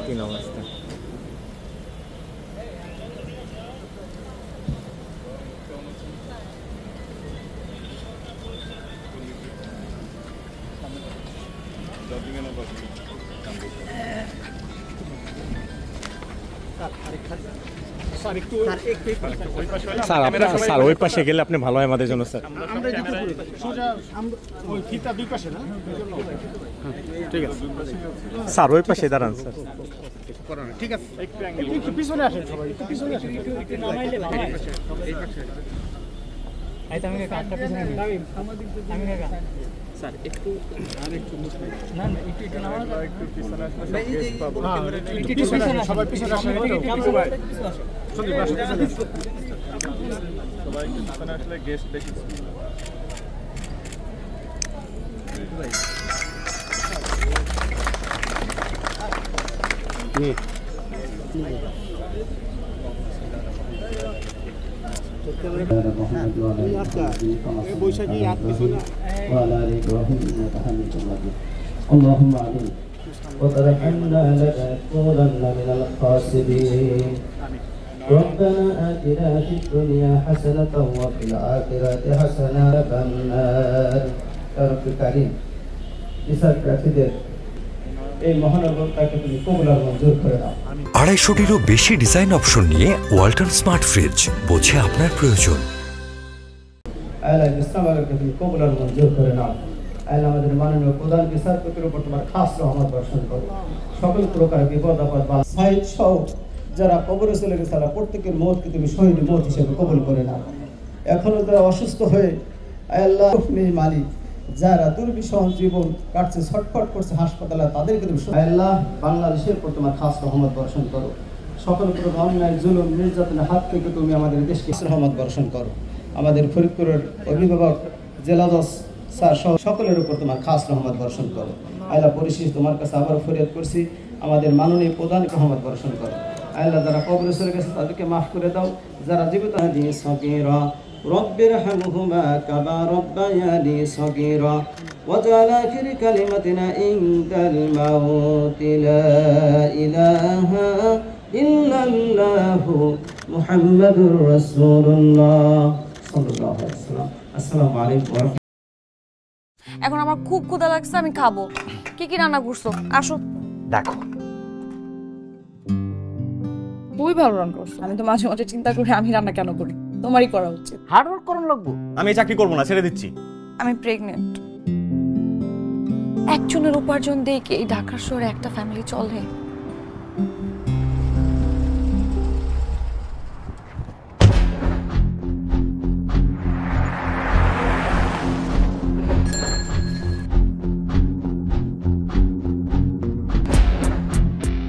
কি অবস্থা? স্যার ওই পাশে গেলে আপনি ভালো হয় আমাদের জন্য। স্যার ঠিক আছে স্যার, ওই পাশে দাঁড়ান স্যার। ঠিক আছে, একটু পিছনে আসেন সবাই, একটু পিছনে আসেন। স্যার একটু আরেকটু না না একটু একটু নামানো যায়, একটু পিছনে আসলে একটু পিছনে আসেন সবাই, পিছনে আসেন সবাই একটু পিছনে আসলে গেস্ট দেখি। اللهم آمين وترحمنا لنكونن من الخاسرين ربنا آتنا في الدنيا حسنة وفي الآخرة حسنة وقنا النار يا رب الكريم ইসার প্রার্থীদের এই মহানগরটাকে তুমি কবুল আর মঞ্জুর করে দাও। 250টিরও বেশি ডিজাইন অপশন নিয়ে ওয়ালটন স্মার্ট ফ্রিজ, বোঝে আপনার প্রয়োজন। আল্লাহ ইসলামকে তুমি কবুল আর মঞ্জুর করে নাও। আল্লাহ আমাদের মাননীয় প্রধান বিচারপতির উপর তোমার খাস রহমত বর্ষণ করো। সকল প্রকার বিপদ আপদ বা সাইড সহ যারা কবরে চলে গেছে তারা প্রত্যেকের মৌতকে তুমি শহীদ মৌত হিসেবে কবুল করে নাও। এখনো যারা অসুস্থ হয়ে আল্লাহ মালিক যারা দুর্বিষহ জীবন কাটছে, ছটফট করছে হাসপাতালে, তাদেরকে তুমি আল্লাহ বাংলাদেশের উপর তোমার খাস রহমত বর্ষণ করো। সকল প্রকার অন্যায় জুলুম নির্যাতনের হাত থেকে তুমি আমাদের দেশকে রহমত বর্ষণ করো। আমাদের ফরিদপুরের অভিভাবক জেলা জজ স্যার সহ সকলের উপর তোমার খাস রহমত বর্ষণ করো। আল্লাহ পরিশেষ তোমার কাছে আবার ফরিয়াদ করছি, আমাদের মাননীয় প্রধান রহমত বর্ষণ করো। আল্লাহ যারা কবরে চলে গেছে তাদেরকে মাফ করে দাও, যারা জীবিত رب ارحمهما كما ربياني صغيرا وجعل آخر كلمتنا عند الموت لا إله إلا الله محمد رسول الله صلى الله عليه وسلم السلام عليكم ورحمة الله। এখন আমার খুব ক্ষুধা লাগছে, আমি খাবো। কি কি রান্না করছো? আসো দেখো। খুবই ভালো রান্না করছো। আমি তো মাঝে মাঝে চিন্তা করি আমি রান্না কেন করি, তোমারই করা উচিত। হার্ড ওয়ার্ক করুন লাগবো। আমি এই চাকরি করবো না, ছেড়ে দিচ্ছি। আমি প্রেগনেন্ট। একজনের উপার্জন দিয়ে কি এই ঢাকার শহরে একটা ফ্যামিলি চলে?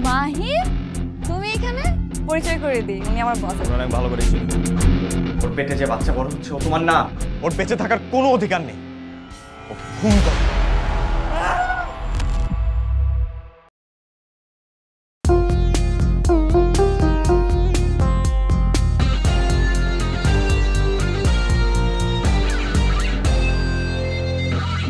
মাহির, তুমি এখানে? পরিচয় করে দিই, উনি আমার বস। অনেক ভালো করে চিনি। ওর পেটে যে বাচ্চা বড় হচ্ছে ও তোমার না, ওর বেঁচে থাকার কোনো অধিকার নেই। ও খুন করো।